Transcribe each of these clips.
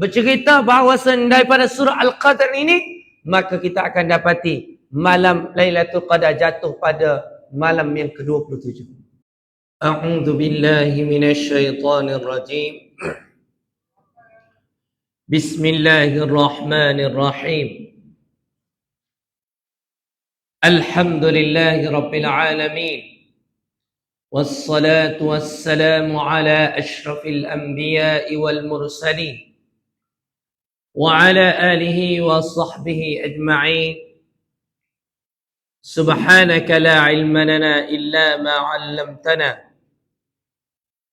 bercerita bahawa daripada surah Al-Qadr ini, maka kita akan dapati malam Lailatul Qadar jatuh pada malam yang ke-27. A'udzu billahi minasy syaithanir rajim. Bismillahirrahmanirrahim. Alhamdulillahi rabbil alamin. Wassalatu wassalamu ala asyrafil anbiya'i wal mursalin wa ala alihi wa sahbihi ajma'in. Subhanaka la ilma lana illa ma 'allamtana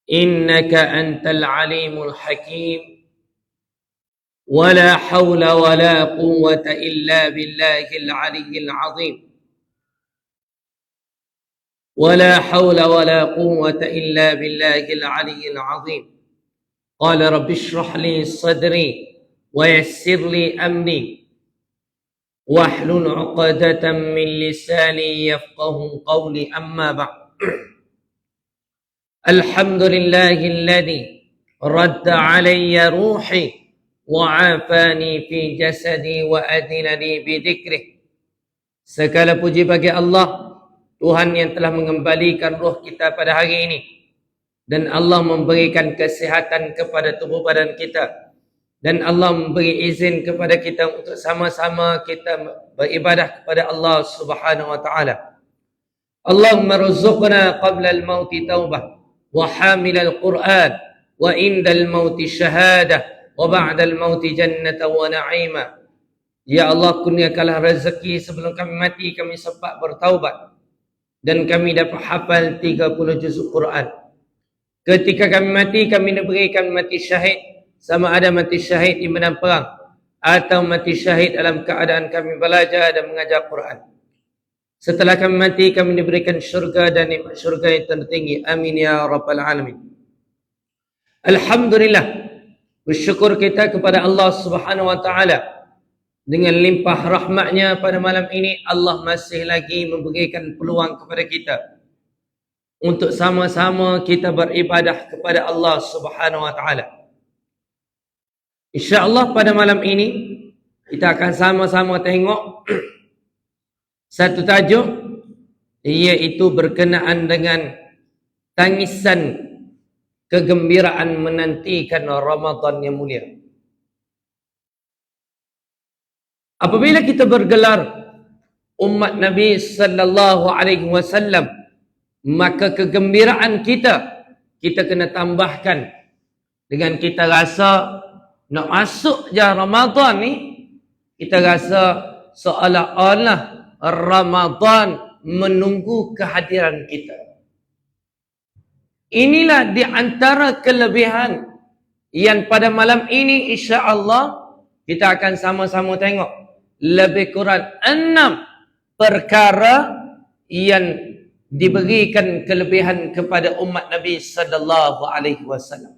innaka antal alimul hakim. ولا حول ولا قوة إلا بالله العلي العظيم. ولا حول ولا قوة إلا بالله العلي العظيم. قال رب اشرح لي صدري ويسر لي أمري واحلل عقدة من لساني يفقه قولي. أما بعد. الحمد لله الذي رد علي روحي wa'afani fi jasadi wa adinani bidzikrih. Segala puji bagi Allah, Tuhan yang telah mengembalikan roh kita pada hari ini, dan Allah memberikan kesihatan kepada tubuh badan kita, dan Allah memberi izin kepada kita untuk sama-sama kita beribadah kepada Allah Subhanahu wa taala. Allahumma rzuqna qabla al-mauti taubah wa hamil al-Qur'an wa inda al-mauti syahadah wa ba'dal mauti jannata wa na'ima. Ya Allah, kurniakanlah rezeki sebelum kami mati kami sempat bertaubat dan kami dapat hafal 30 juzuk Quran. Ketika kami mati, kami diberikan mati syahid, sama ada mati syahid di medan perang atau mati syahid dalam keadaan kami belajar dan mengajar Quran. Setelah kami mati, kami diberikan syurga dan nikmat syurga yang tertinggi. Amin ya rabbal alamin. Alhamdulillah, bersyukur kita kepada Allah Subhanahu wa taala dengan limpah rahmatnya pada malam ini. Allah masih lagi memberikan peluang kepada kita untuk sama-sama kita beribadah kepada Allah Subhanahu wa taala. Insya-Allah pada malam ini kita akan sama-sama tengok satu tajuk, iaitu berkenaan dengan tangisan kegembiraan menantikan Ramadan yang mulia. Apabila kita bergelar umat Nabi sallallahu alaihi wasallam, maka kegembiraan kita kena tambahkan dengan kita rasa nak masuk je Ramadan ni, kita rasa seolah-olah Ramadan menunggu kehadiran kita. Inilah di antara kelebihan yang pada malam ini insya-Allah kita akan sama-sama tengok lebih kurang 6 perkara yang diberikan kelebihan kepada umat Nabi sallallahu alaihi wasallam.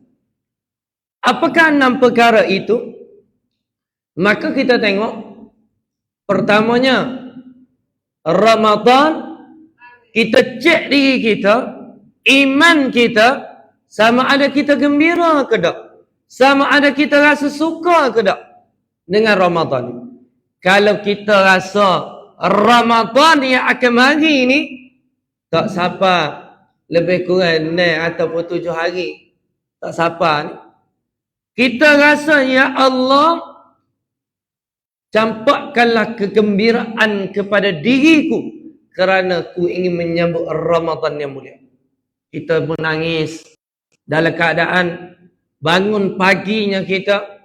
Apakah 6 perkara itu? Maka kita tengok pertamanya, Ramadan, kita cek diri kita, iman kita, sama ada kita gembira ke tak, sama ada kita rasa suka ke tak dengan Ramadan. Kalau kita rasa Ramadan yang akan mari ni tak siapa lebih kurang 6 ataupun 7 hari, tak siapa ni, kita rasa ya Allah, campakkanlah kegembiraan kepada diriku kerana ku ingin menyambut Ramadan yang mulia. Kita menangis dalam keadaan bangun paginya kita,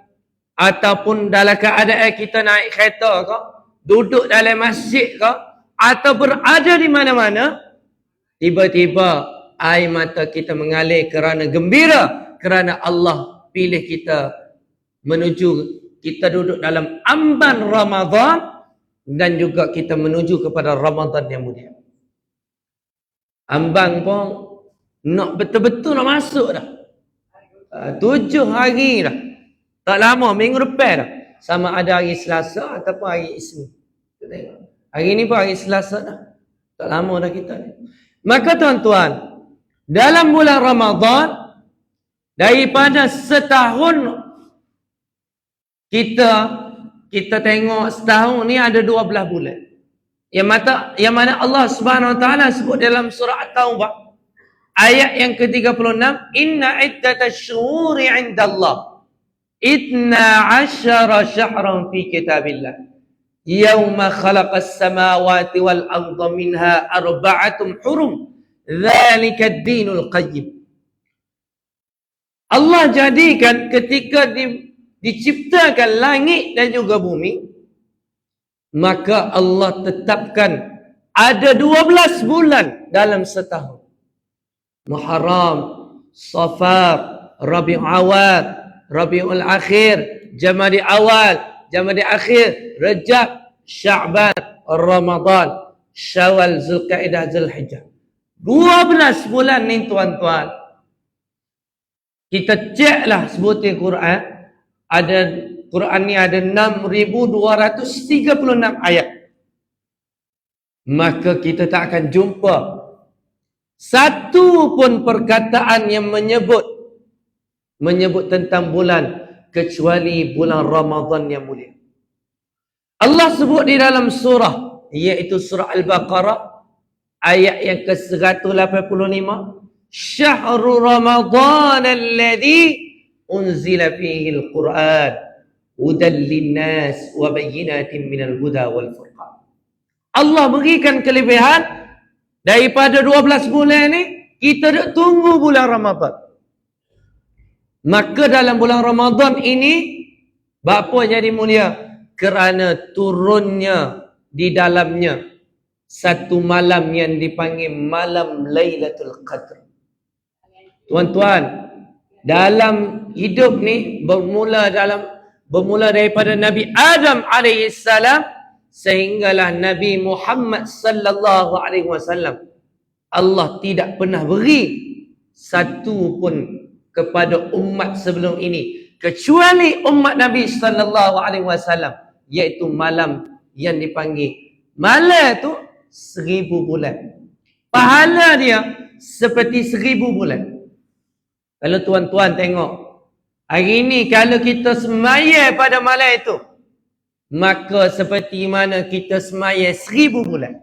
ataupun dalam keadaan kita naik kereta ke, duduk dalam masjid ke, atau berada di mana-mana, tiba-tiba air mata kita mengalir kerana gembira, kerana Allah pilih kita menuju, kita duduk dalam amban Ramadan, dan juga kita menuju kepada Ramadan yang mulia. Ambang pun nak betul-betul nak masuk dah. 7 hari dah. Tak lama, minggu depan dah. Sama ada hari Selasa ataupun hari Isnin. Hari ni pun hari Selasa dah. Tak lama dah kita ni. Maka tuan-tuan, dalam bulan Ramadan, daripada setahun Kita tengok setahun ni ada 12 bulan. Yang mana Allah Subhanahu Wa Taala sebut dalam surah At-Taubah ayat yang ke-36, inna iddatash syuhuri 'indallah 12 syahran fi kitabillah yauma khalaqas samawati wal arda minha arba'atun hurum dzalika ad-dinul qayyim. Allah jadikan ketika diciptakan langit dan juga bumi, maka Allah tetapkan ada 12 bulan dalam setahun. Muharram, Safar, Rabiul Awal, Rabiul Akhir, Jamadi Awal, Jamadi Akhir, Rajab, Sya'ban, Ramadan, Syawal, Zulkaidah, Zulhijjah. 12 bulan ni tuan-tuan. Kita ceklah sebutir Quran. Quran ni ada 6,236 ayat. Maka kita tak akan jumpa satu pun perkataan yang menyebut tentang bulan kecuali bulan Ramadan yang mulia. Allah sebut di dalam surah, iaitu surah Al-Baqarah ayat yang ke-185, Syahrul Ramadan alladhi unzila fihi al-Quran hudan linnas wa bayyinatin minal huda wal furqan. Allah berikan kelebihan daripada 12 bulan ni, kita duk tunggu bulan Ramadan. Maka dalam bulan Ramadan ini, bapa jadi mulia? Kerana turunnya di dalamnya satu malam yang dipanggil malam Lailatul Qadr. Tuan-tuan, dalam hidup ni bermula daripada Nabi Adam alaihissalam sehinggalah Nabi Muhammad sallallahu alaihi wasallam, Allah tidak pernah beri satu pun kepada umat sebelum ini kecuali umat Nabi sallallahu alaihi wasallam, iaitu malam yang dipanggil malam tu 1000 bulan. Pahala dia seperti 1000 bulan. Kalau tuan-tuan tengok hari ni, kalau kita semaya pada malam itu, maka seperti mana kita semaya 1000 bulan.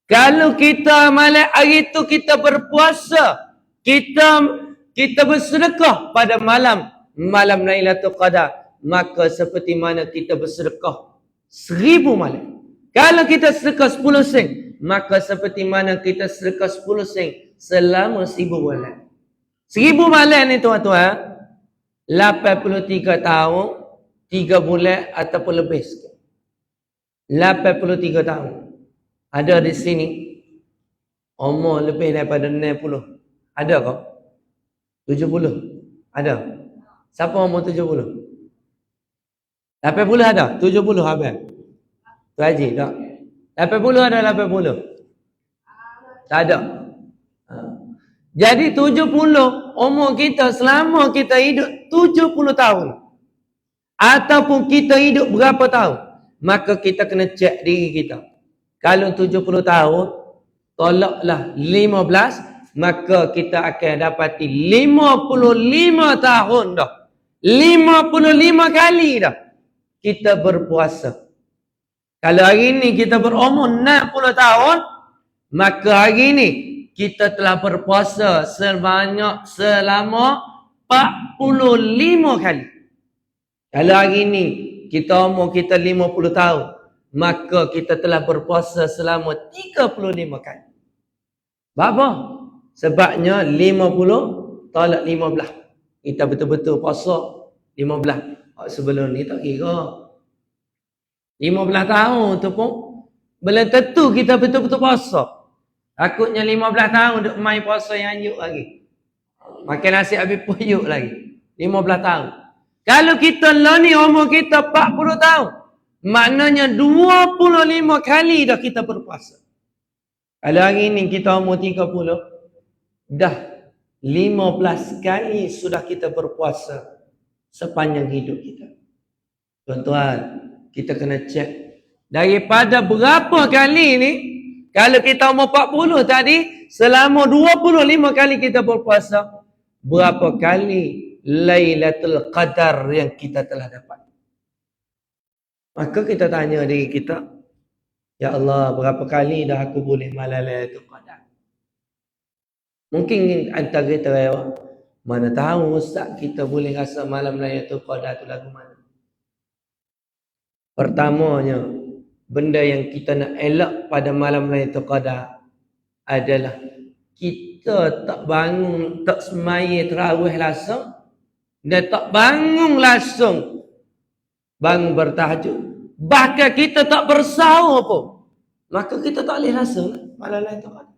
Kalau kita malam hari itu kita berpuasa, kita bersedekah pada malam Lailatul Qadar, maka seperti mana kita bersedekah 1000 malam. Kalau kita sedekah 10 sen, maka seperti mana kita sedekah 10 sen selama 1000 bulan. 1000 malam ni tuan-tuan, 83 tahun, 3 bulan ataupun lebih sikit. 83 tahun. Ada di sini umur lebih daripada 60. Ada kau? 70? Ada? Siapa umur 70? 80 ada? 70 habis? Tu Haji tak? 80 ada 80? Tak ada. Jadi 70 umur kita selama kita hidup 70 tahun. Ataupun kita hidup berapa tahun, maka kita kena cek diri kita. Kalau 70 tahun, tolaklah 15, maka kita akan dapati 55 tahun dah. 55 kali dah kita berpuasa. Kalau hari ni kita berumur 60 tahun, maka hari ni kita telah berpuasa selama 45 kali. Kalau hari ni umur kita 50 tahun, maka kita telah berpuasa selama 35 kali. Berapa? Sebabnya 50 tolak 15. Kita betul-betul puasa 15. Sebelum ni tak kira. 15 tahun tu pun belum tentu kita betul-betul puasa. Takutnya 15 tahun duk main puasa yang anyuk lagi. Makan nasi habis puyuk lagi. 15 tahun. Kalau kita lah ni umur kita 40 tahun, maknanya 25 kali dah kita berpuasa. Kalau hari ni kita umur 30, dah 15 kali sudah kita berpuasa sepanjang hidup kita. Tuan-tuan, kita kena cek daripada berapa kali ni. Kalau kita umur 40 tadi, selama 25 kali kita berpuasa, berapa kali Lailatul Qadar yang kita telah dapat? Maka kita tanya diri kita, ya Allah, berapa kali dah aku boleh malam Lailatul Qadar? Mungkin antara kita lewat, mana tahu Ustaz kita boleh rasa malam Lailatul Qadar tu lagu mana? Pertamanya, benda yang kita nak elak pada malam Lailatul Qadar adalah kita tak bangun, tak semaya tarawih langsung dan tak bangun langsung bangun bertahajud. Bahkan kita tak bersahur pun. Maka kita tak boleh langsung malam Lailatul Qadar.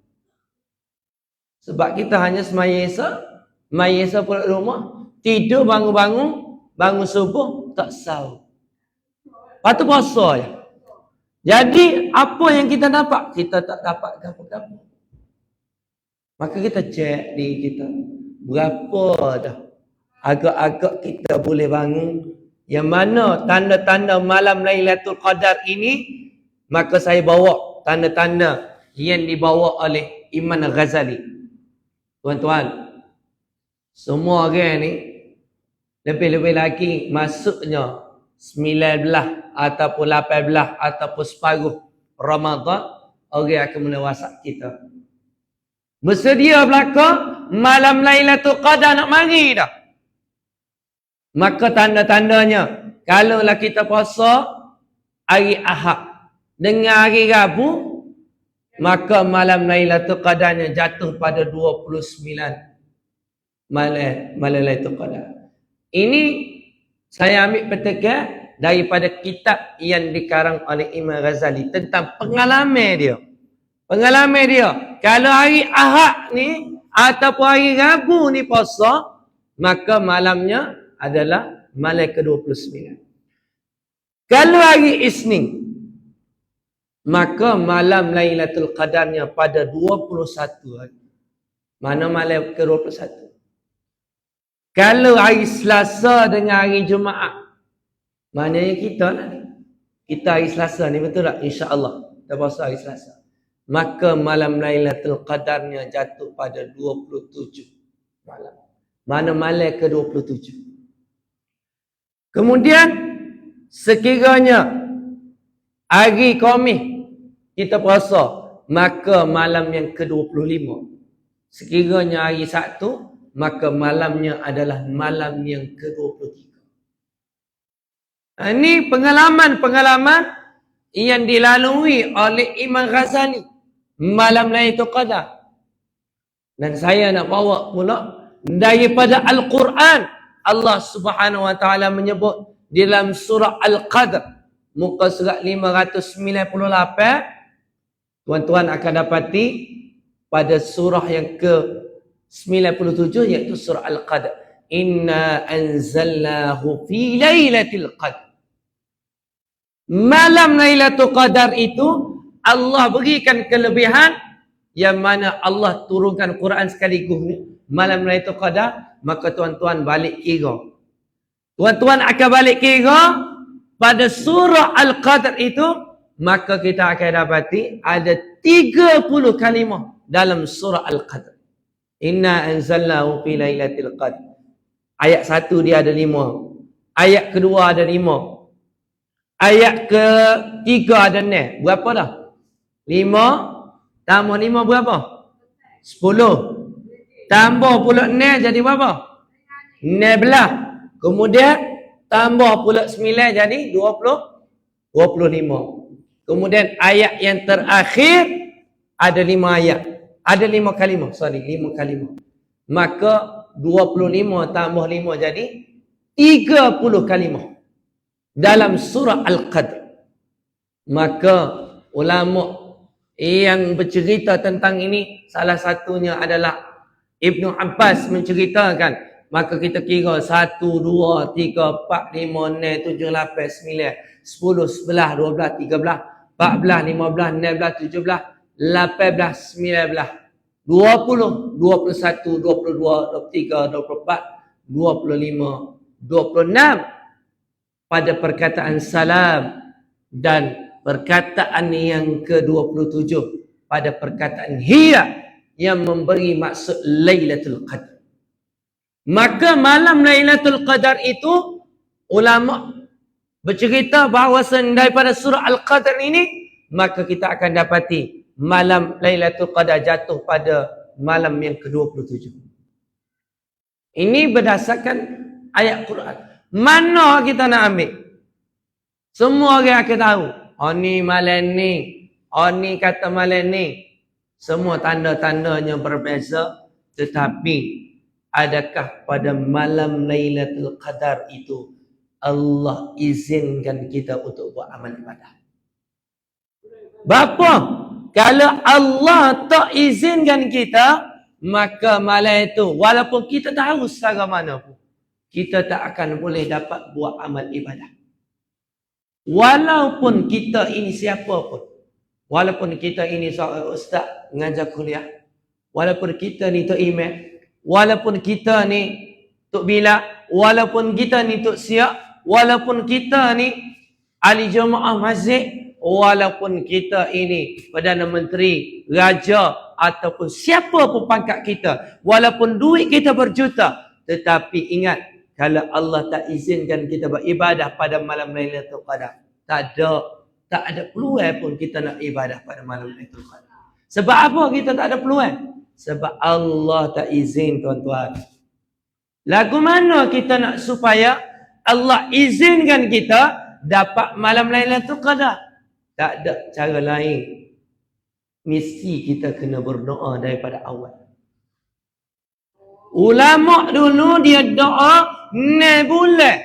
Sebab kita hanya semaya Esa pulang rumah, tidur bangun-bangun, bangun subuh, tak sahur. Lepas tu puasa je. Jadi apa yang kita dapat? Kita tak dapat apa-apa. Maka kita cek diri kita. Berapa dah agak-agak kita boleh bangun. Yang mana tanda-tanda malam Lailatul Qadar ini, maka saya bawa tanda-tanda yang dibawa oleh Imam Ghazali. Tuan-tuan, semua orang ni lebih-lebih lagi masuknya 19 ataupun 18 ataupun separuh Ramadan, orang akan mula WhatsApp kita. Bersedia belaka malam Lailatul Qadar nak mari dah. Maka tanda-tandanya, kalaulah kita puasa hari Ahad dengan hari Rabu, maka malam Lailatul Qadarnya jatuh pada 29 malam Lailatul Qadar. Ini saya ambil petekan daripada kitab yang dikarang oleh Imam Ghazali tentang pengalaman dia. Pengalaman dia, kalau hari Ahad ni ataupun hari Rabu ni puasa, maka malamnya adalah malam ke-29. Kalau hari Isnin, maka malam Lailatul Qadarnya pada 21 hari. Mana malam ke-21? Kalau hari Selasa dengan hari Jumaat, maknanya kita lah ni. Kita hari Selasa ni, betul tak? InsyaAllah. Kita puasa hari Selasa. Maka malam Lailatul Qadarnya jatuh pada 27 malam. Mana malam ke-27. Kemudian, sekiranya hari Khamis kita puasa, maka malam yang ke-25. Sekiranya hari Sabtu, maka malamnya adalah malam yang ke-23. Ini pengalaman-pengalaman yang dilalui oleh Imam Ghazali malam Lailatul Qadar. Dan saya nak bawa pula daripada Al-Quran. Allah Subhanahu Wa Taala menyebut dalam surah Al-Qadr, muka surat 598, tuan-tuan akan dapati pada surah yang ke-97, iaitu surah Al-Qadr. Inna anzalnahu fi lailatul qadr. Malam Lailatul Qadar itu Allah berikan kelebihan yang mana Allah turunkan Quran sekaligus malam Lailatul Qadar, maka tuan-tuan balik kira. Tuan-tuan akan balik kira pada surah Al-Qadr itu, maka kita akan dapati ada 30 kalimah dalam surah Al-Qadr. Inna anzalnahu fi lailatul qadr. Ayat 1 dia ada 5. Ayat kedua ada 5. Ayat ketiga ada 6. Berapa dah? 5 tambah 5 berapa? 10. Tambah pula 6 jadi berapa? 16. Kemudian tambah pula 9 jadi 25. Kemudian ayat yang terakhir ada 5 ayat. Ada 5 kalimah. 5 kalimah. Maka 25 tambah 5 jadi 30 kalimah dalam surah Al-Qadr. Maka ulama yang bercerita tentang ini, salah satunya adalah Ibnu Abbas menceritakan. Maka kita kira 1, 2, 3, 4, 5, 6, 7, 8, 9, 10, 11, 12, 13, 14, 15, 16, 17, 18, 19, 20, 21, 22, 23, 24, 25, 26 pada perkataan salam, dan perkataan yang ke-27 pada perkataan hiya yang memberi maksud Lailatul Qadar. Maka malam Lailatul Qadar itu ulama bercerita bahawa daripada surah Al-Qadr ini, maka kita akan dapati malam Lailatul Qadar jatuh pada malam yang ke-27. Ini berdasarkan ayat Quran. Mana kita nak ambil? Semua orang akan tahu. Oh ni malam ni. Oh ni kata malam ni. Semua tanda-tandanya berbeza. Tetapi adakah pada malam Lailatul Qadar itu Allah izinkan kita untuk buat amal ibadah? Bapa, kalau Allah tak izinkan kita, maka malam itu walaupun kita tahu secara mana pun, kita tak akan boleh dapat buat amal ibadah. Walaupun kita ini siapa pun, walaupun kita ini seorang ustaz mengajar kuliah, walaupun kita ni tok imam, walaupun kita ni tok bila, walaupun kita ni tok siap, walaupun kita ni ahli jemaah masjid, walaupun kita ini Perdana Menteri, Raja ataupun siapa pun pangkat kita, walaupun duit kita berjuta, tetapi ingat, kalau Allah tak izinkan kita beribadah pada malam Lailatul Qadar, tak ada peluang pun kita nak ibadah pada malam Lailatul Qadar. Sebab apa kita tak ada peluang? Sebab Allah tak izin, tuan-tuan. Lagu mana kita nak supaya Allah izinkan kita dapat malam Lailatul Qadar? Tak ada cara lain. Mesti kita kena berdoa daripada awal. Ulama dulu dia doa 6 bulan.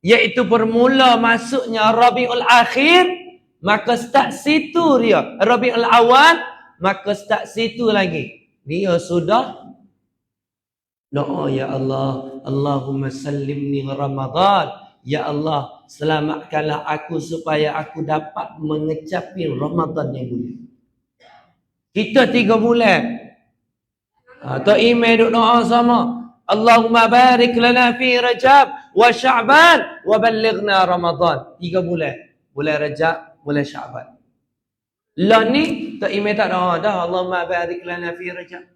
Iaitu bermula masuknya Rabiul Akhir. Maka start situ dia. Rabiul Awal. Maka start situ lagi. Dia sudah doa, ya Allah. Allahumma sallimni Ramadan. Ya Allah, selamatkanlah aku supaya aku dapat mengecapi Ramadan yang mulia. Kita 3 bulan. Tok email duk doa sama. Allahumma barik lana fi Rajab wa Sya'ban wa ballighna Ramadan. 3 bulan. Bulan Rajab, bulan Sya'ban. Lah ni tok email tak doa dah. Allahumma barik lana fi Rajab.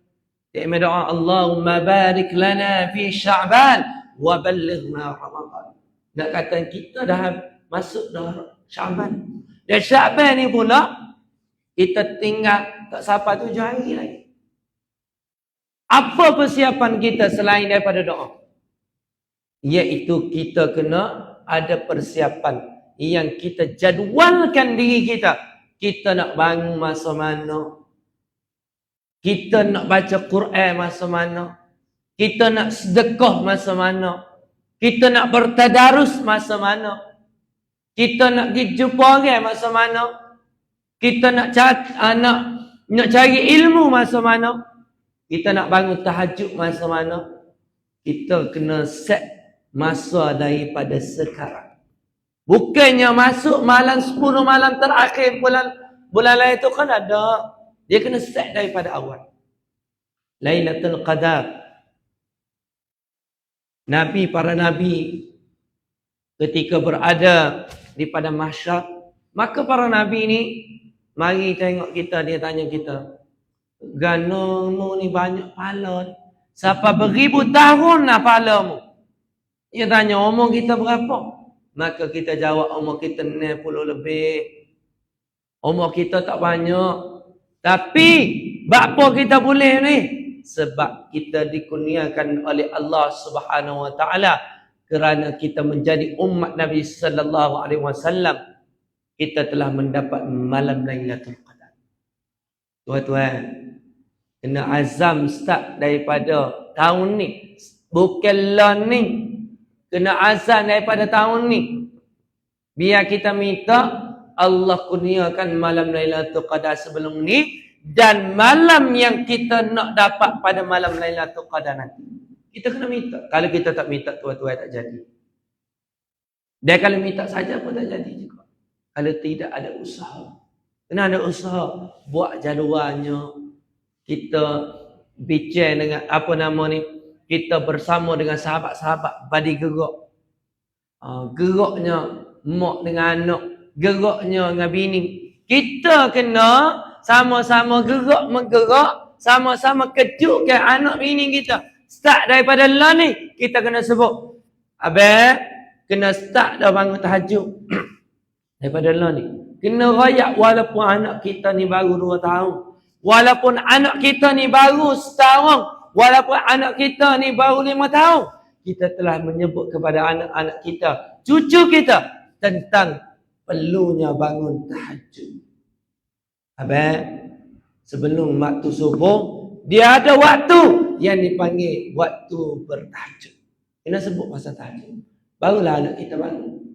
Tok email doa Allahumma barik lana fi Sya'ban wa ballighna Ramadan. Nak kata kita dah masuk dah Syaban. Dan Syaban ni pula kita tinggal tak sampai 7 hari lagi. Apa persiapan kita selain daripada doa? Iaitu kita kena ada persiapan yang kita jadualkan diri kita. Kita nak bangun masa mana? Kita nak baca Quran masa mana? Kita nak sedekah masa mana? Kita nak bertadarus masa mana? Kita nak pergi jumpa orang masa mana? Kita nak cari ilmu masa mana? Kita nak bangun tahajud masa mana? Kita kena set masa daripada sekarang. Bukannya masuk malam 10 malam terakhir bulan lain tu kan ada. Dia kena set daripada awal. Lailatul Qadar. Para nabi ketika berada di pada mahsyar, maka para nabi ni mari tengok kita, dia tanya kita, ganomu ni banyak pahala, siapa beribu tahun lah pahalamu? Dia tanya umur kita berapa? Maka kita jawab umur kita 60 lebih. Umur kita tak banyak. Tapi apa kita boleh ni? Sebab kita dikurniakan oleh Allah Subhanahu Wa Taala kerana kita menjadi umat Nabi sallallahu alaihi wasallam, kita telah mendapat malam Lailatul Qadar. Tuan-tuan, kena azam start daripada tahun ni. Bukanlah ni. Kena azam daripada tahun ni. Biar kita minta Allah kurniakan malam Lailatul Qadar sebelum ni. Dan malam yang kita nak dapat pada malam Lailatul Qadar nanti, kita kena minta. Kalau kita tak minta, tuan-tuan, tak jadi. Dan kalau minta saja pun tak jadi juga. Kalau tidak ada usaha. Kena ada usaha. Buat jadualnya. Kita bincang dengan kita bersama dengan sahabat-sahabat badi gerak. Geraknya mak dengan anak, geraknya dengan bini. Kita kena sama-sama menggerak, sama-sama kejutkan anak bini kita. Start daripada lah ni, kita kena sebut, abang, kena start dah bangun tahajud. Daripada lah ni. Kena rayak walaupun anak kita ni baru 2 tahun. Walaupun anak kita ni baru setahun. Walaupun anak kita ni baru 5 tahun. Kita telah menyebut kepada anak-anak kita, cucu kita, tentang perlunya bangun tahajud. Habis, sebelum waktu subuh, dia ada waktu yang dipanggil waktu bertahajud. Kena sebut pasal tahajud. Barulah anak kita bangun.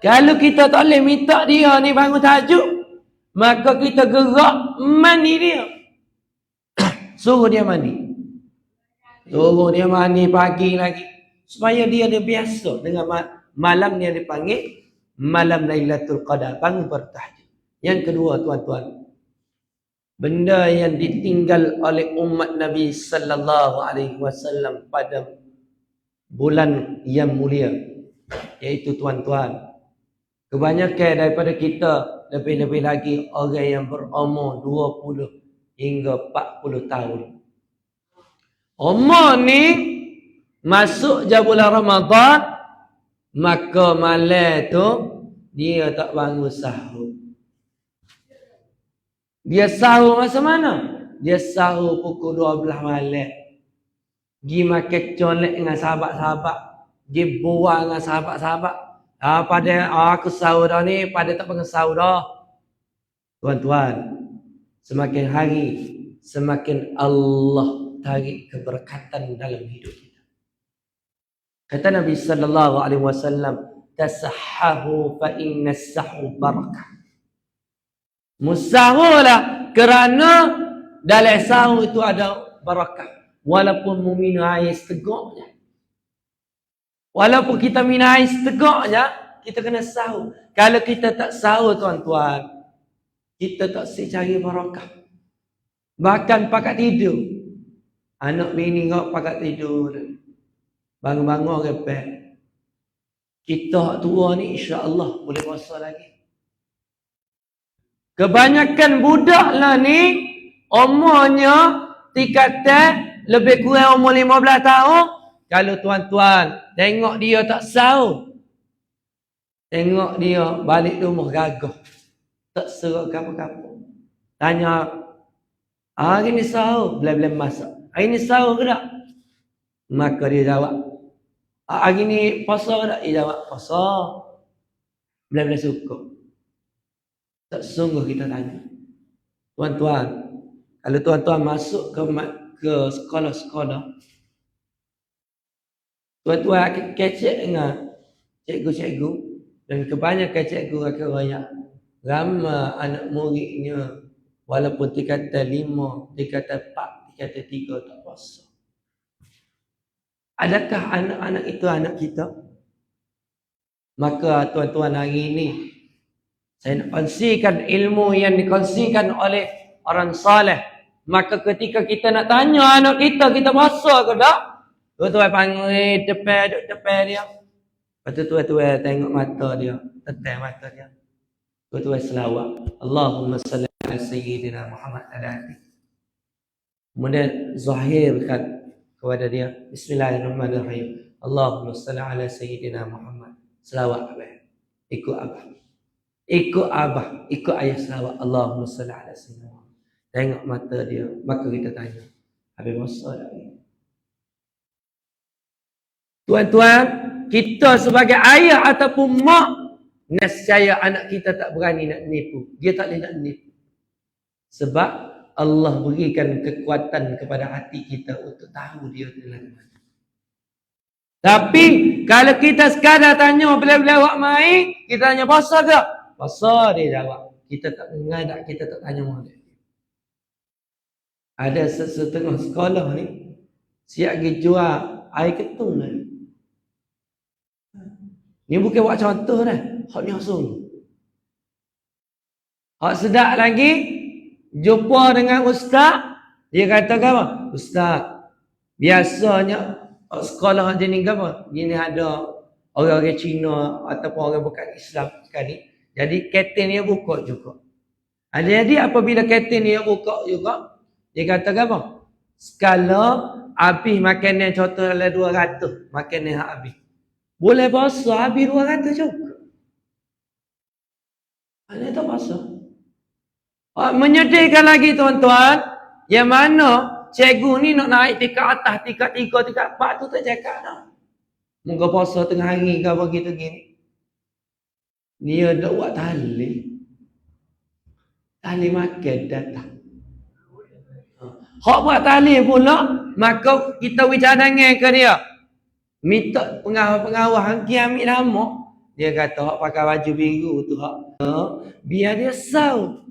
Kalau kita tak boleh minta dia ni bangun tahajud, maka kita gerak mandi dia. Suruh dia mandi. Suruh dia mandi pagi lagi. Supaya dia ada biasa dengan malam yang dipanggil malam Lailatul Qadar. Bangun bertahajud. Yang kedua, tuan-tuan, benda yang ditinggal oleh umat Nabi sallallahu alaihi wasallam pada bulan yang mulia, iaitu tuan-tuan, kebanyakan daripada kita, lebih-lebih lagi orang yang berumur 20 hingga 40 tahun. Umur ni masuk je bulan Ramadan, maka malam tu dia tak bangun sahur. Dia sahur masa mana? Dia sahur pukul 12 malam. Pergi makan colek dengan sahabat-sahabat. Pergi buang dengan sahabat-sahabat. Pada aku sahur dah ni, pada tak bangun sahur dah. Tuan-tuan, semakin hari, semakin Allah tarik keberkatan dalam hidup kita. Kata Nabi sallallahu alaihi wasallam, tasahhahu fa inna as-sahur barakah. Musahurlah kerana dalam sahur itu ada barakah. Walaupun minum air setegak je. Walaupun kita minum air setegak je, kita kena sahur. Kalau kita tak sahur, tuan-tuan, kita tak cari barakah. Bahkan pakat tidur. Anak bini kau pakat tidur. Bangun-bangun repek. Kita tua ni insya-Allah boleh puasa lagi. Kebanyakan budak lah ni umurnya tingkatan lebih kurang umur 15 tahun. Kalau tuan-tuan tengok dia tak sahur, tengok dia balik rumah gagah, tak serak apa-apa. Tanya, hari ni sahur? Bila-bila masak. Hari ni sahur ke tak? Maka dia jawab, hari ni puasa ke tak? Dia jawab, puasa. Bila-bila suka. Tak sungguh kita tanya. Tuan-tuan, kalau tuan-tuan masuk ke sekolah-sekolah, tuan-tuan akan kecek dengan cikgu-cikgu, dan kebanyakan cikgu akan rayak. Ramai anak muridnya, walaupun tingkatan 5, tingkatan 4, tingkatan 3 tak puasa. Adakah anak-anak itu anak kita? Maka tuan-tuan, hari ini saya nak kongsikan ilmu yang dikongsikan oleh orang saleh. Maka ketika kita nak tanya anak kita puasa ke tak? Tuan-tuan panggil duduk depan dia. Lepas tu tuan-tuan tengok mata dia, tetek mata dia. Tuan-tuan selawat. Allahumma salli ala sayyidina Muhammad alaihi. Kemudian zahirkan kepada dia. Bismillahirrahmanirrahim. Allahumma salli ala sayyidina Muhammad. Selawat abah. Ikut abah. Ikut abah, ikut ayah selawat. Allahumma salli ala sayyidina Muhammad. Tengok mata dia, maka kita tanya, habis masa dah ni? Tuan-tuan, kita sebagai ayah ataupun mak, nescaya anak kita tak berani nak nipu. Dia tak boleh nak nipu. Sebab Allah berikan kekuatan kepada hati kita untuk tahu dia dalam mana. Tapi kalau kita sekadar tanya bila-bila awak main, kita tanya puasa ke? Puasa, dia jawab. Kita tak mengadak, kita tak tanya molek. Ada setengah sekolah ni siap pergi jual air ketung ni. Ni bukan buat contoh dah. Hak ni asung. Hak sedap lagi, jumpa dengan ustaz, dia kata apa? Ustaz, biasanya sekolah jenis apa? Gini ada orang-orang Cina ataupun orang bukan Islam sekali. Jadi katin dia buka juga. Jadi apabila katin dia buka juga, dia kata apa? Skala habis makanan contoh dalam 200, makanan hak habis. Boleh puasa habis 200 juga. Mana tak puasa? Menyedihkan lagi tuan-tuan, yang mana cikgu ni nak naik tingkat atas, tingkat 3, tingkat 4 tu tak cakap dah. Muka puasa tengah hari ke apa gitu gini. Dia dah buat tahlil. Tahlil makan datang. Hak buat tahlil pula, maka kita bicara ke dia. Minta pengawal hangki ambil nama. Dia kata hak pakai baju biru tu hak. Biar dia sahur.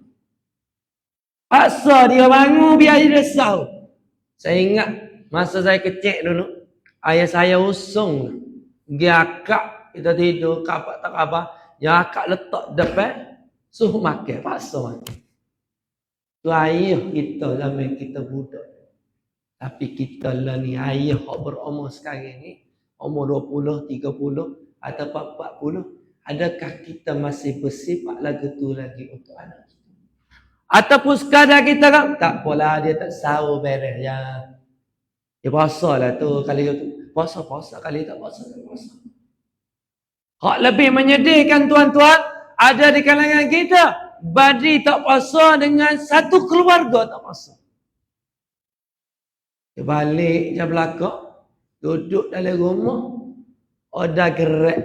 Paksa dia bangun biar dia sahur. Saya ingat masa saya kecil dulu, ayah saya usung. Dia akak kita tidur kapak tak apa. Yang akak letak depan suruh makan, paksa makan. Tu ayah kita zaman kita budak. Tapi kita lah ni ayah yang berumur sekarang ni, umur 20, 30 atau 40, adakah kita masih bersifat lagu tu lagi untuk anak kita? Ataupun sekadar kita kan, tak apalah dia tak sahur beres ya. Dia puasa lah tu, kali tu puasa kali tak puasa. Hak lebih menyedihkan tuan-tuan, ada di kalangan kita badi tak puasa dengan satu keluarga tak puasa. Dia balik je belakang, duduk dalam rumah, order grab,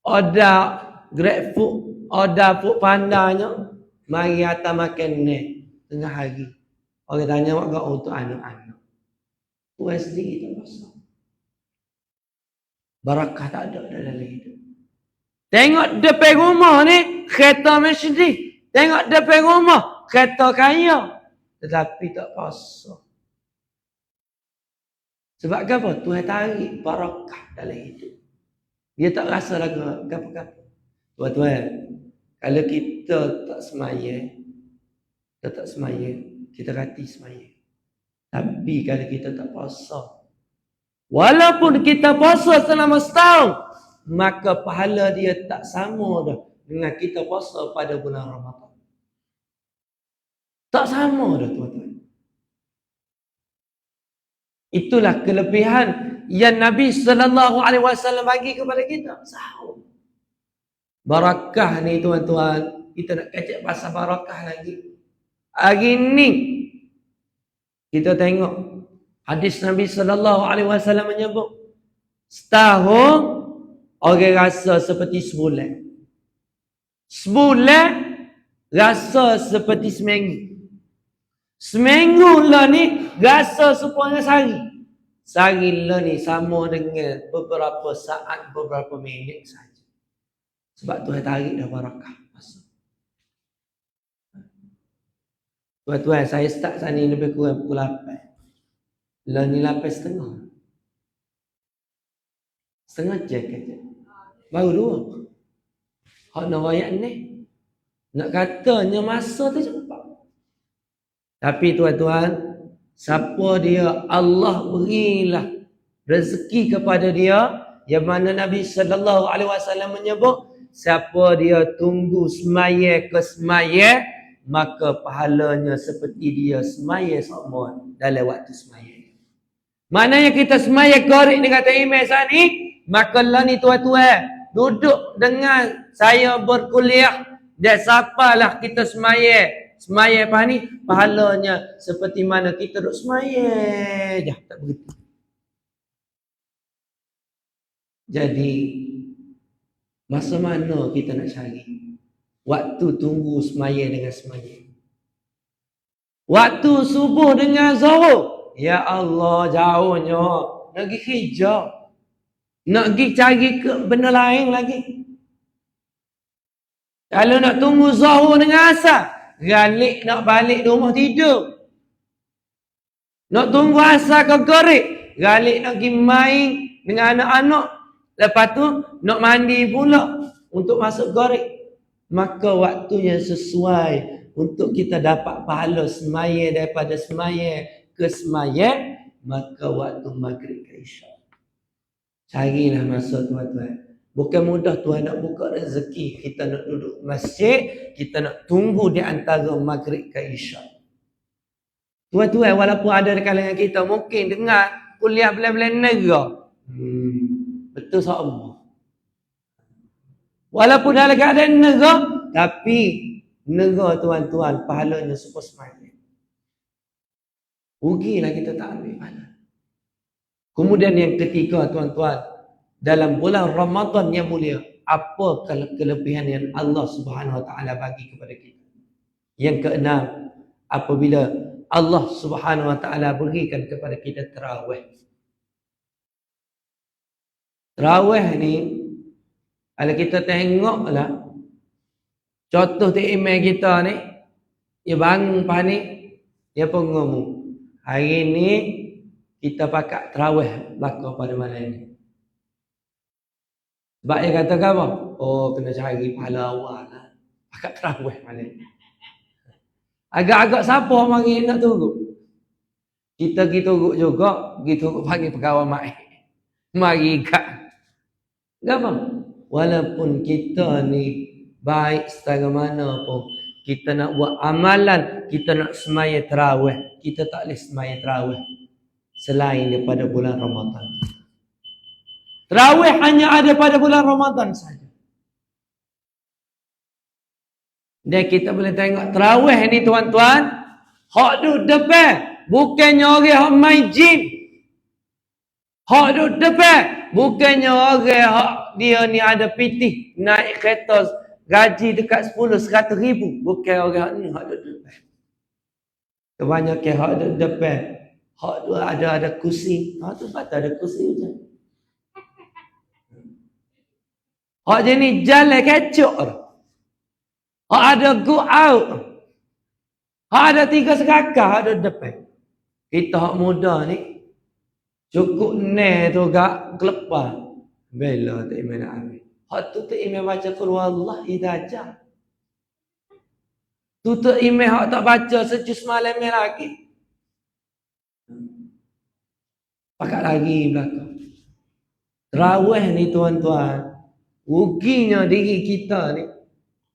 order food, order food pandanya, mari atas makan ni tengah hari. Orang tanya mak kau untuk anak-anak. Tuan sendiri tak puasa. Barakah tak ada dalam hidup. Tengok depan rumah ni, kereta Mercedes. Tengok depan rumah, kereta kaya. Tetapi tak puasa. Sebab apa? Tuhan tarik barakah dalam hidup. Dia tak rasa lagi apa-apa. Tuan-tuan, kalau kita tak semaya, kita rati semaya. Tapi kalau kita tak puasa, walaupun kita puasa selama setahun, maka pahala dia tak sama dah dengan kita puasa pada bulan Ramadan. Tak sama dah tuan-tuan. Itulah kelebihan yang Nabi sallallahu alaihi wasallam bagi kepada kita. Sahur. Barakah ni tuan-tuan, kita nak kecek pasal barakah lagi. Hari ni kita tengok hadis Nabi sallallahu alaihi wasallam menyebut setahun orang rasa seperti sebulan. Sebulan rasa seperti seminggu. Seminggu lah ni rasa sepuanya sehari. Sehari lah ni sama dengan beberapa saat, beberapa minit saja. Sebab Tuhan tarik dah barakah. Tuan-tuan, saya start sana lebih kurang pukul 8. Lah ni 8.30. Setengah jam kerja. Baru 2. Hak nak wayak ni. Nak katanya masa tu cepat. Tapi tuan-tuan, siapa dia Allah berilah rezeki kepada dia, yang mana Nabi sallallahu alaihi wasallam menyebut, siapa dia tunggu semaya ke semaya, maka pahalanya seperti dia semaya semua dalam waktu semaya. Maknanya kita semaya korek ni kata Imam Sani, maka lah ni tuan-tuan, duduk dengan saya berkuliah, dan siapalah kita semaya apa ni, pahalanya seperti mana kita duduk semaya je, tak begitu. Jadi masa mana kita nak cari waktu tunggu semaya dengan semaya? Waktu subuh dengan zuhur, ya Allah jauhnya, nak pergi hijau, nak pergi cari ke benda lain lagi. Kalau nak tunggu zuhur dengan asar, galik nak balik rumah tidur. Nak tunggu asar ke gorek, galik nak pergi main dengan anak-anak. Lepas tu nak mandi pula untuk masuk gorek. Maka waktunya sesuai untuk kita dapat pahala semaya daripada semaya ke semaya, maka waktu maghrib ke isyak. Carilah masa tuan-tuan. Bukan mudah Tuhan nak buka rezeki. Kita nak duduk masjid, kita nak tunggu di antara maghrib ke isyak. Tuan-tuan, walaupun ada di kalangan kita mungkin dengar kuliah belah-belah negara. Betul Itu sama. Walaupun dalam keadaan negak, tapi negak tuan-tuan, pahalanya super smart. Rugilah kita tak ambil pahala. Kemudian yang ketiga tuan-tuan, dalam bulan Ramadan yang mulia, apa kelebihan yang Allah Subhanahu Wa Taala bagi kepada kita? Yang keenam, apabila Allah Subhanahu Wa Taala berikan kepada kita tarawih. Tarawih ni, kalau kita tengoklah, contoh imam kita ni, dia bangun pagi, dia pun ngomong, hari ni kita pakai tarawih belakang pada malam ni. Sebab dia kata apa? Oh, kena cari pahala awal lah. Pakai tarawih malam ni. Agak-agak siapa mari nak turut? Kita pergi turut juga, pergi turut pagi pegawai mai. Mari kat. Kenapa? Walaupun kita ni baik setara mana pun, kita nak buat amalan, kita nak semaya tarawih, kita tak boleh semaya tarawih selain daripada bulan Ramadan. Tarawih hanya ada pada bulan Ramadan saja. Dan kita boleh tengok tarawih ni tuan-tuan, hak duduk depan, bukannya orang hak main gym. Hak duduk depan, bukannya orang hak dia ni ada pitih naik kereta gaji dekat 10-100 ribu. Bukan orang hak ni, hak duduk depan. Kebanyakan hak duduk depan, hak tu ada kursi. Hak tu patut ada kursi je. Hak jenis jalan kecok. Hak ada go out. Hak ada 3 sekakah, hak duduk depan. Kita hak muda ni, cukup ne tu gak kelepar. Bela tak iman nak ambil. Hak tu tak iman baca Qul huwallah idajah. Tu tak iman hak tak baca sejus malam lagi. Pakat lagi belakang. Tarawih ni tuan-tuan, ruginya diri kita ni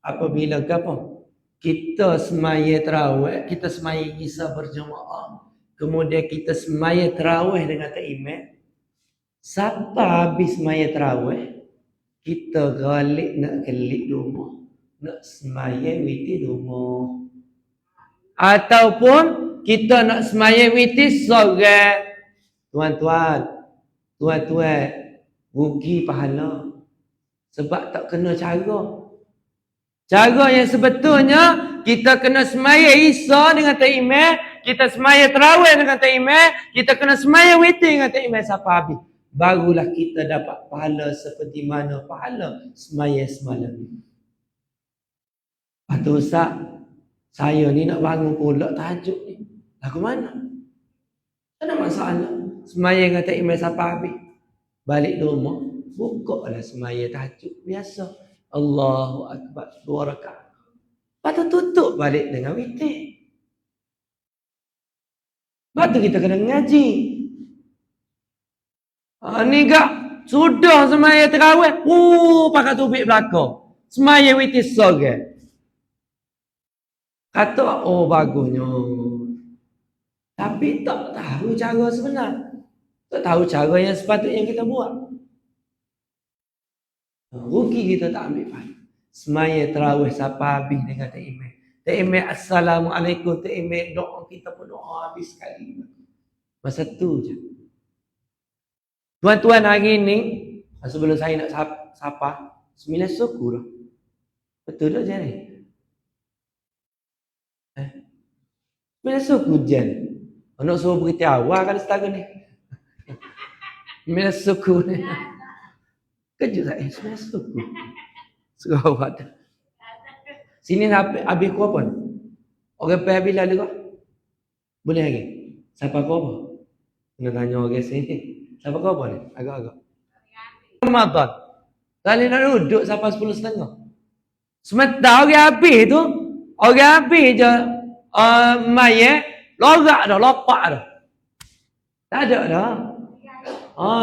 apabila apa? Kita semaya tarawih, kita semaya kisah berjemaah, kemudian kita semaya tarawih dengan tak iman. Siapa habis semaya tarawih, kita galik nak kelik rumah, nak semaya witir rumah. Ataupun kita nak semaya witir sorang. Tuan-tuan, rugi pahala. Sebab tak kena cara. Cara yang sebetulnya, kita kena semaya Isya dengan tak iman, kita semaya tarawih dengan tak iman, kita kena semaya witir dengan tak iman sampai habis. Barulah kita dapat pahala seperti mana pahala semaya semalam ni. Patut Ustaz, saya ni nak bangun pula tahajud ni. Lagu mana? Tak ada masalah. Semaya dengan tak iman sampai habis. Balik rumah, buka lah semaya tahajud biasa. Allahu Akbar, 2 rakaat. Lepas tu tutup balik dengan witir. Lepas tu kita kena ngaji. Ni gak sudah semaya tarawih. Pakai tubik belakang. Semaya witir sorang. Kata, bagusnya. Tapi tak tahu cara sebenar. Tak tahu cara yang sepatutnya kita buat. Rugi kita tak ambil pahala. Semaya tarawih sampai habis dengan tak iman. Tak iman assalamualaikum, tak iman doa, kita pun doa habis sekali. Masa tu je. Tuan-tuan hari ni, sebelum saya nak sapa, 9 syukur lah. Betul tak je ni? 9 syukur je. Nak suruh beritahu awal kan setara ni. 9 syukur ni. Kejut saya, 9 syukur. Suruh awak dah. Sini habis kau apa ni? Orang pergi habis lalu kau? Boleh lagi? Siapa kau apa? Kena tanya orang sini. Siapa kau apa ni? Agak-agak. Ramadan. Kali nak duduk sampai 10.30. Sementara orang habis tu, orang habis je mayat, lorak dah, lopak dah. Tak ada dah.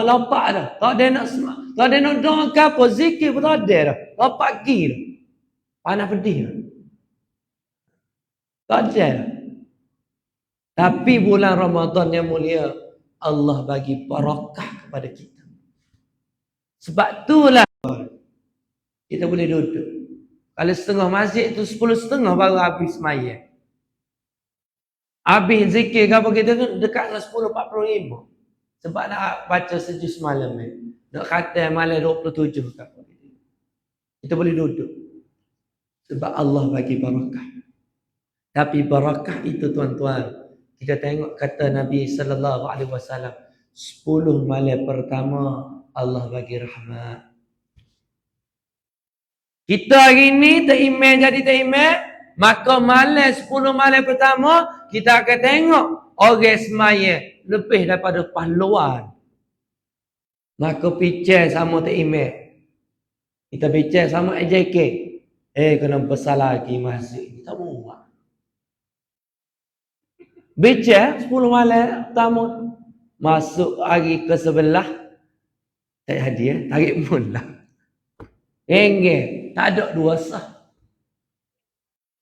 Lopak dah. Tak ada nak doa ke apa, zikir pun tak ada dah. Lopak pergi dah. Panas pedih dah. Tak ada dah. Tapi bulan Ramadan yang mulia, Allah bagi barakah kepada kita. Sebab itulah kita boleh duduk. Kalau setengah masjid tu 10:30 baru habis sembahyang. Habis zikir apa kita tu dekat dengan 10:45. Sebab nak baca sejus semalam ni. Nak khatam malam 27 ke apa. Kita boleh duduk. Sebab Allah bagi barakah. Tapi barakah itu tuan-tuan, kita tengok kata Nabi sallallahu alaihi wasallam, 10 malam pertama Allah bagi rahmat. Kita hari ni teriman jadi teriman, maka malam 10 malam pertama kita akan tengok orang semaya lebih daripada pahlawan. Maka picture sama teriman. Kita picture sama AJK. Kena besar lagi masjid. Kita buat. Bicara 10 malam pertama masuk hari ke sebelah tak hadiah, tarik mula. Tak ada dua sah.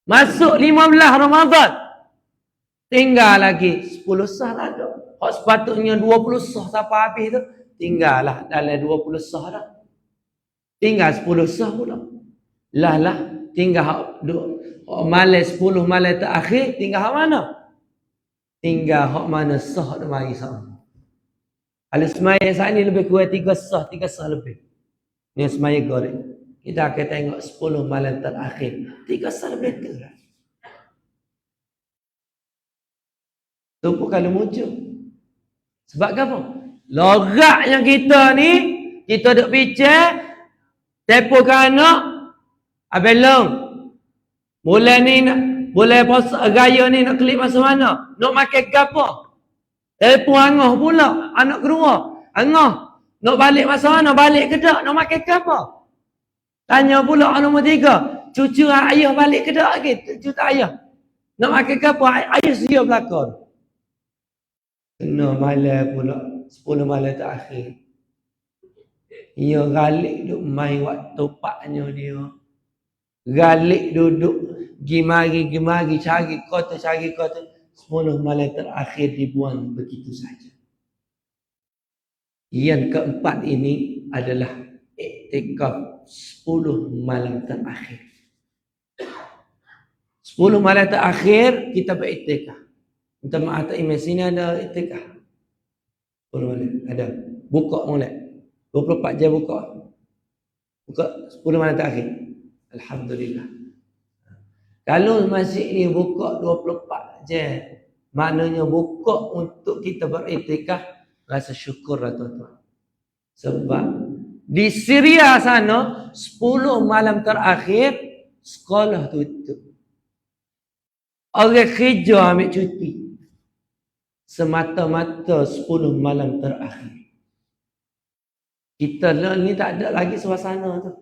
Masuk 15 Ramadan. Tinggal lagi 10 sah tak ada. Hak sepatutnya 20 sah sampai habis tu, tinggallah dalam 20 sah dah. Tinggal 10 sah pula. Lah tinggal malam 10 malam terakhir tinggal hak mana? Tinggal hak mana sah tu mari sama. Kalau semaya saat ni lebih kurang 3 sah lebih. Ni semaya goreng. Kita akan tengok 10 malam terakhir. 3 sah lebih tu lah. Tu pun kalau muncul. Sebab apa? Loraknya kita ni, kita duk bincang, tepukan anak, abelong. Bulan ni nak, bulan puasa raya ni nak klik masa mana? Nak makan gapo? Telepon angah pula, anak kedua. Angah, nak balik masa mana? Balik ke tak? Nak makan gapo? Tanya pula anak nombor 3. Cucu ayah balik ke tak lagi? Cucu ayah. Nak makan gapo? Ayah siap belakang. Kena malam pula 10 malam terakhir. Ia galik duk main waktu paknya dia. Galik duduk gimari cari kota 10 malam terakhir dibuang begitu saja. Yang keempat ini adalah iktikaf 10 malam terakhir. 10 malam terakhir kita beriktikaf. Minta maaf tak imam sini ada iktikaf. 10 malam ada. Buka mulai. 24 jam buka. Buka 10 malam terakhir. Alhamdulillah. Kalau masjid ni buka 24 jam, maknanya buka untuk kita beriktikaf, rasa syukur lah tuan-tuan. Sebab di Syria sana 10 malam terakhir sekolah tutup. Orang kerja ambil cuti. Semata-mata 10 malam terakhir. Kita ni tak ada lagi suasana tu.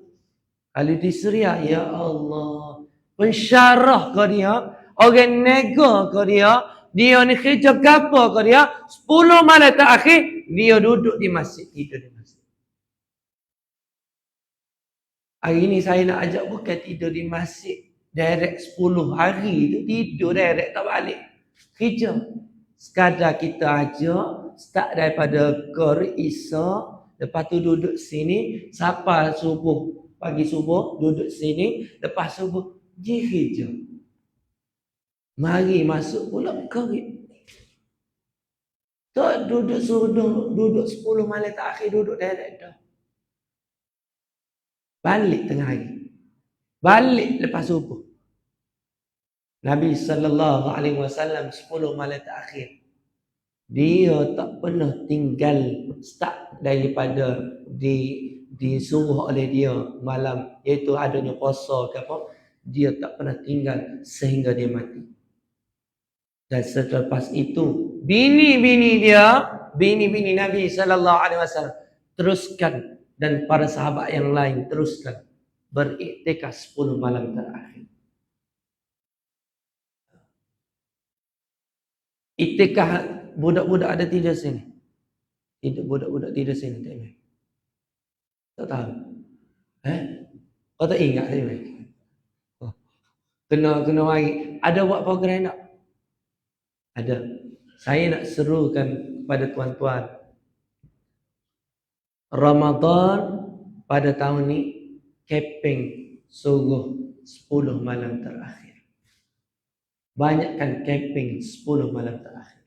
Kalau di Syria, ya Allah, pensyarah ke dia, orang nega ke dia ni kerja apa ke dia, 10 malam terakhir, dia duduk di masjid, tidur di masjid. Hari ni saya nak ajak bukan tidur di masjid, direct 10 hari tu, tidur direct tak balik. Kerja. Sekadar kita ajak, start daripada Qur Isya, lepas tu duduk sini, sampai subuh. Pagi subuh, duduk sini. Lepas subuh, pergi kerja. Mari masuk pula kerja. Tak duduk 10 malam terakhir, duduk direct dah. Balik tengah hari. Balik lepas subuh. Nabi SAW 10 malam terakhir. Dia tak pernah tinggal start daripada disuruh oleh dia malam, iaitu adanya puasa ke apa, dia tak pernah tinggal sehingga dia mati. Dan selepas itu bini-bini Nabi SAW teruskan, dan para sahabat yang lain teruskan beriktikaf 10 malam terakhir. Iktikaf budak-budak ada tidur sini. Budak-budak tidur sini tak ingat. Tak tahu. Kau tak ingat tak ingat. Kena mari. Ada buat program tak? Ada. Saya nak serukan kepada tuan-tuan. Ramadan pada tahun ni keping suruh 10 malam terakhir. Banyakkan keping 10 malam terakhir.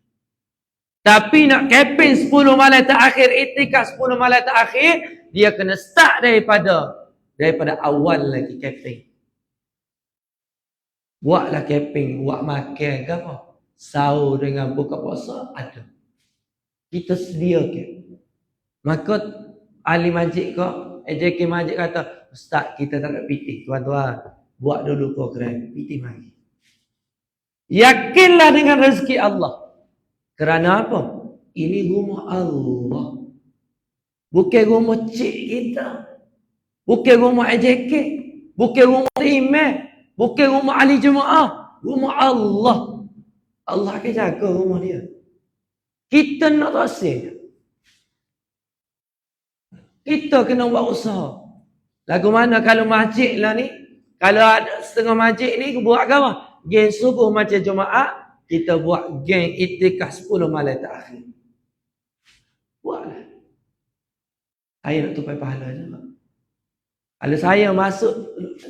Tapi nak keping 10 malam terakhir, iktikaf 10 malam terakhir, dia kena start daripada awal lagi keping. Buatlah keping, buat makan ke apa. Sahur dengan buka puasa, ada. Kita sedia ke. Maka ahli masjid kau, AJK masjid kata, Ustaz kita tak nak pitih. Tuan-tuan, buat dulu program, pitih mari. Yakinlah dengan rezeki Allah. Kerana apa? Ini rumah Allah. Bukan rumah cik kita. Bukan rumah AJK. Bukan rumah imam. Bukan rumah ahli jemaah. Rumah Allah. Allah akan jaga rumah dia. Kita nak rasa. Kita kena buat usaha. Lagu mana kalau masjid lah ni. Kalau ada setengah masjid ni, buat apa? Geng subuh macam Jumaat. Kita buat geng iktikaf 10 malam terakhir. Buatlah. Saya nak tupai pahala juga. Kalau saya masuk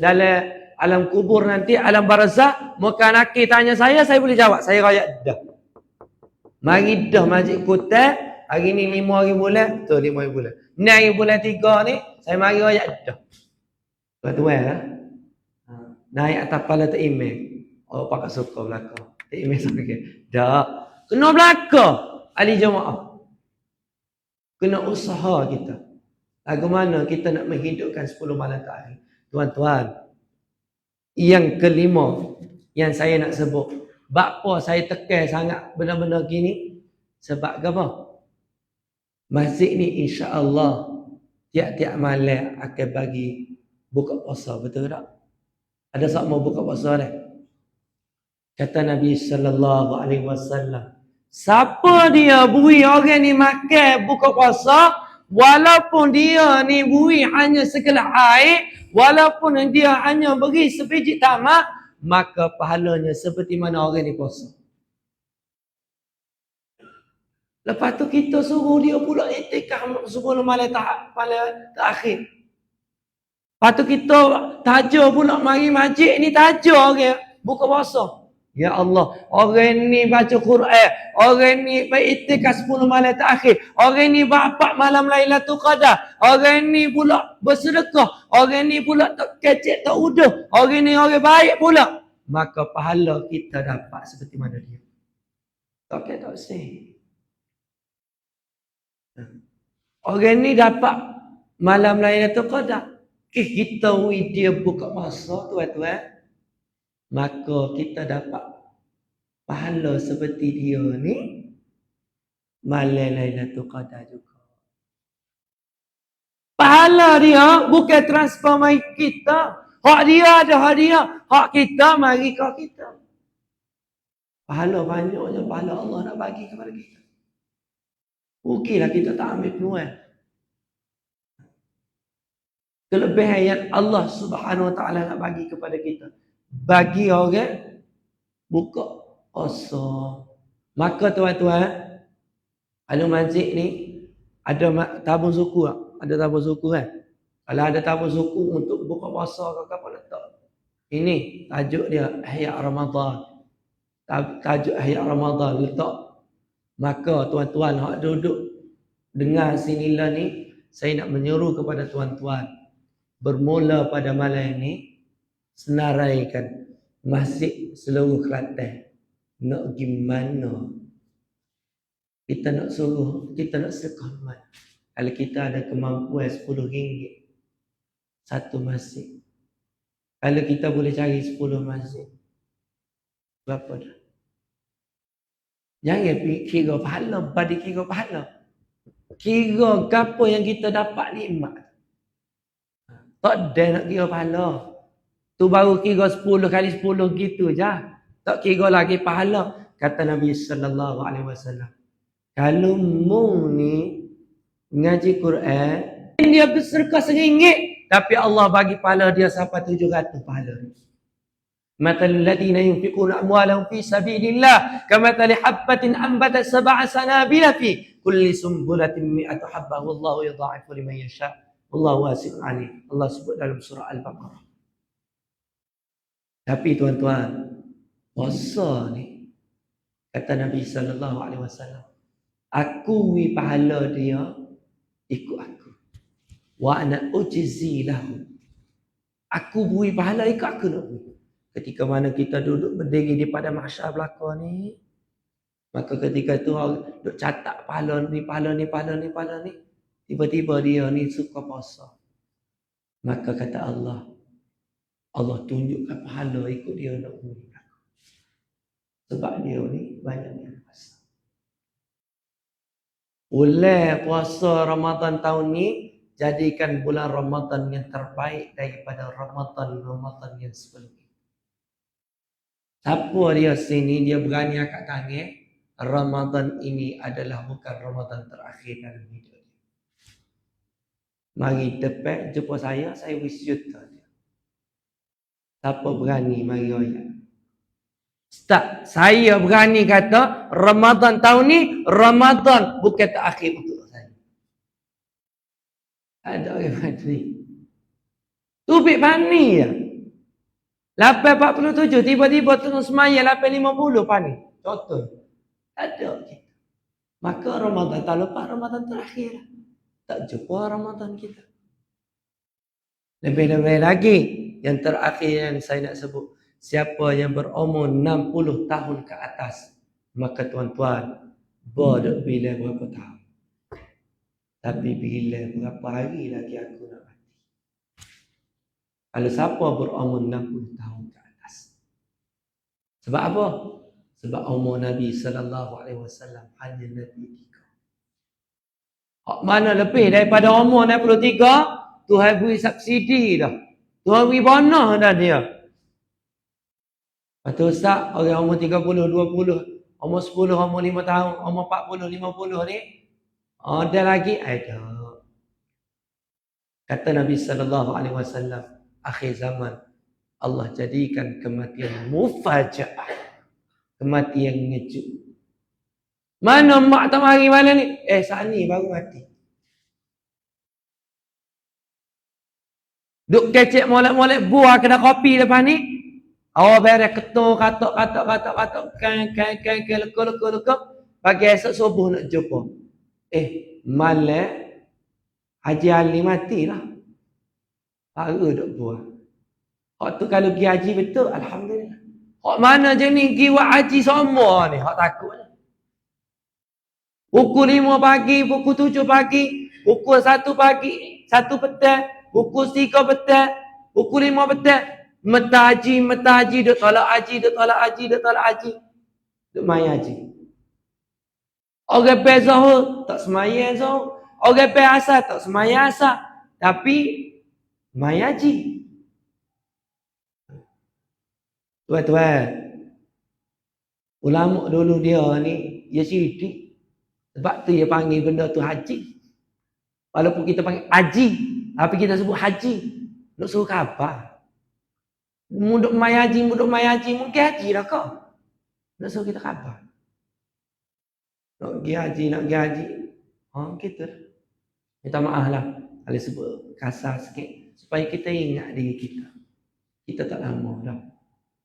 dalam alam kubur nanti, alam barzah, muka nakir tanya saya boleh jawab. Saya rakyat dah. Mari dah masjid Kutai. Hari ni 5 hari bulan. Betul 5 hari bulan. Ni hari bulan 3 ni, saya mari rakyat dah. Tuan-tuan lah. Naik atas kepala tak email. Oh, pakai suka belakang. Tak email sampai ke. Dah. Kena belakang. Ahli jemaah. Kena usaha kita. Bagaimana kita nak menghidupkan 10 malam terakhir. Tuan-tuan. Yang kelima. Yang saya nak sebut. Bapa saya tekan sangat benda-benda gini. Sebab apa? Masjid ni insya-Allah tiap-tiap malam akan bagi buka puasa, betul tak? Ada siapa mau buka puasa dah? Kata Nabi sallallahu alaihi wasallam, siapa dia bui orang ni makan buka puasa, walaupun dia ni bui hanya segelas air, walaupun dia hanya beri sebiji tamak, maka pahalanya seperti mana orang ni puasa. Lepas tu kita suruh dia pula iktikaf 10 malam terakhir. Lepas tu kita tajuk pula mari masjid ni tajuk orang buka puasa. Ya Allah, orang ni baca Quran, orang ni beriktikaf 10 malam terakhir, orang ni berapa malam Lailatul Qadar, orang ni pula bersedekah, orang ni pula tak kecek tak uduh, orang ni orang baik pula. Maka pahala kita dapat seperti mana dia. Tak kata tak sih. Orang ni dapat malam Lailatul Qadar. Kita dia buka puasa tuan-tuan. Maka kita dapat pahala seperti dia ni malam Lailatul Qadar juga. Pahala dia bukan transfer mai kita. Hak dia ada hak dia. Hak kita mari ke kita. Pahala banyaknya pahala Allah nak bagi kepada kita. Rugilah kita tak ambil peluang. Kelebihan yang Allah Subhanahu Wa Taala nak bagi kepada kita. Bagi orang buka puasa. Maka tuan-tuan, kalau masjid ni ada tabung suku tak? Ada tabung suku kan? Kalau ada tabung suku untuk buka puasa ke apa letak. Ini tajuk dia Ihya Ramadan. Tajuk Ihya Ramadan letak. Maka tuan-tuan hak duduk dengar sinilah ni, saya nak menyuruh kepada tuan-tuan bermula pada malam ini senaraikan masjid seluruh Kelantan. Nak gimana? Kita nak suruh, kita nak sedekah mana? Kalau kita ada kemampuan RM10 satu masjid. Kalau kita boleh cari 10 masjid. Berapa dah? Jangan kira pahala, pada kira pahala. Kira apa yang kita dapat nikmat. Tak ada nak kira pahala. Tu baru kira 10 kali 10 gitu je. Tak kira lagi pahala. Kata Nabi sallallahu alaihi wasallam. Kalau mu ni ngaji Quran, dia bersedekah RM1, tapi Allah bagi pahala dia sampai 700 pahala. مثل الذين ينفقون أموالهم في سبيل الله كمثل حبة أنبتت 7 سنابل في كل سنبلة 100 حبة والله يضاعف لمن يشاء Allahu wasi'un alim. Allah sebut dalam surah Al-Baqarah. Tapi tuan-tuan, puasa ni, kata Nabi sallallahu alaihi wasallam, aku wi pahala dia ikut aku. Wa ana ujzi lahu. Aku beri pahala ikut aku nak beri. Ketika mana kita duduk berdiri di pada mahsyar belaka ni, maka ketika tu duk catat pahala ni, pahala ni, pahala ni, pahala ni, tiba-tiba dia ni suka puasa. Maka kata Allah, Allah tunjukkan pahala ikut dia nak beri. Sebab dia ni banyak yang puasa. Oleh puasa Ramadan tahun ni, jadikan bulan Ramadan yang terbaik daripada Ramadan yang sebelumnya. Siapa dia sini, dia berani angkat tangan, Ramadan ini adalah bukan Ramadan terakhir dalam hidup dia. Mari depan jumpa saya wish juta dia. Siapa berani mari ayat. Ustaz, saya berani kata Ramadan tahun ni, Ramadan bukan terakhir untuk saya. Ada orang berani. Tubik bani ya. 8.47 tiba-tiba tengah semaya 8.50 pani. Contoh. Ada kita. Maka Ramadan tahun lepas Ramadan terakhir. Tak jumpa Ramadan kita. Lebih-lebih lagi yang terakhir yang saya nak sebut. Siapa yang berumur 60 tahun ke atas, maka tuan-tuan, bodoh bila berapa tahun. Tapi bila berapa hari lagi aku nak mati. Kalau siapa berumur 60 tahun ke atas. Sebab apa? Sebab umur Nabi sallallahu alaihi wasallam hanya Nabi 3. Mana lebih daripada umur 63, Tuhan beri subsidi dah. Tuhan beri bonus dah dia. Lepas tu Ustaz, orang umur 30, 20, umur 10, umur 5 tahun, umur 40, 50 ni, ada lagi? Ada. Kata Nabi sallallahu alaihi wasallam, akhir zaman Allah jadikan kematian mufajaah. Kematian ngejut. Mana mak tak mari mana ni? Saat ni baru mati. Duk kecek molek-molek buah kedai kopi lepas ni. Awak beres ketuk, katok, leko. Pagi esok subuh nak jumpa. Malam Haji Ali matilah. Baru duk buah. Hak tu kalau pergi haji betul, alhamdulillah. Hak mana je ni pergi buat haji semua ni, hak takut. Pukul 5 pagi, pukul 7 pagi, pukul 1 pagi, 1 petang, pukul 3 petang, pukul 5 petang. Meta haji, duk tolak haji. Duk main haji. Orang pergi Zuhur, tak semaya Zuhur. Orang pergi Asar, tak semaya Asar. Tapi, main haji. Tuan-tuan, ulama dulu dia ni, dia sidik. Sebab tu dia panggil benda tu haji. Walaupun kita panggil haji, tapi kita sebut haji. Nak suruh khabar. Muduk mai haji, mungkin haji dah kau. Nak suruh kita khabar. Nak pergi haji. Gitu lah. Minta maaf lah. Kalau sebut kasar sikit. Supaya kita ingat diri kita. Kita tak lama dah.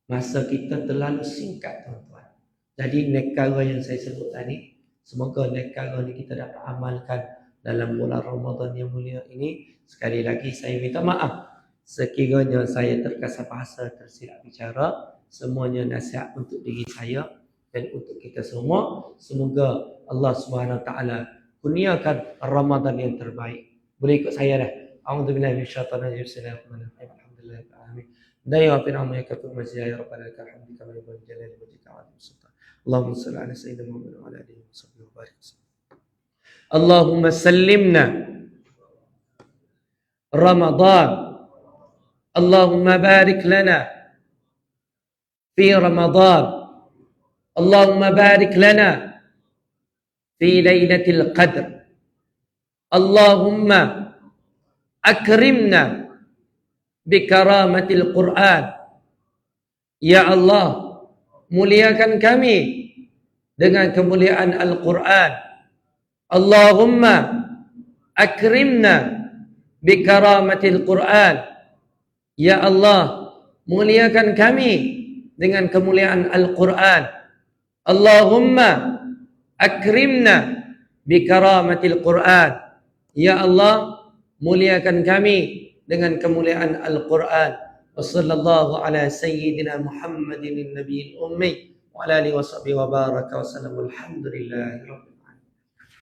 Masa kita terlalu singkat, tuan-tuan. Jadi nekara yang saya sebut tadi, semoga nekara ni kita dapat amalkan dalam bulan Ramadan yang mulia ini. Sekali lagi saya minta maaf sekiranya saya terkasar bahasa, tersilap bicara. Semuanya nasihat untuk diri saya dan untuk kita semua. Semoga Allah Subhanahu Wa Taala kurniakan Ramadan yang terbaik. Boleh ikut saya dah. A'udzubillahi minasyaitonir rajim. Bismillahirrahmanirrahim. Alhamdulillahirabbil alamin. Daya wa fir'aun yakatu masjid ya rabbana lakal hamdu kama yanbaghi jalali wajhika wa azim sultan. Allahumma salli ala sayyidina Muhammad wa ala alihi wa sahbihi wa barik. Allahumma sallimna Ramadan. Allahumma barik lana fi Ramadan. Allahumma barik lana fi Lailatul Qadr. Allahumma akrimna bikaramatil Quran. Ya Allah, muliakan kami dengan kemuliaan Al-Quran. Allahumma akrimna bikaramatil Quran. Ya Allah, muliakan kami dengan kemuliaan Al-Quran. Allahumma akrimna bikaramatil Quran. Ya Allah, muliakan kami dengan kemuliaan Al-Quran. Wa sallallahu ala sayyidina Muhammadin nabiyil ummi wa ala alihi wa sahbihi wa baraka wa sallam. Alhamdulillah.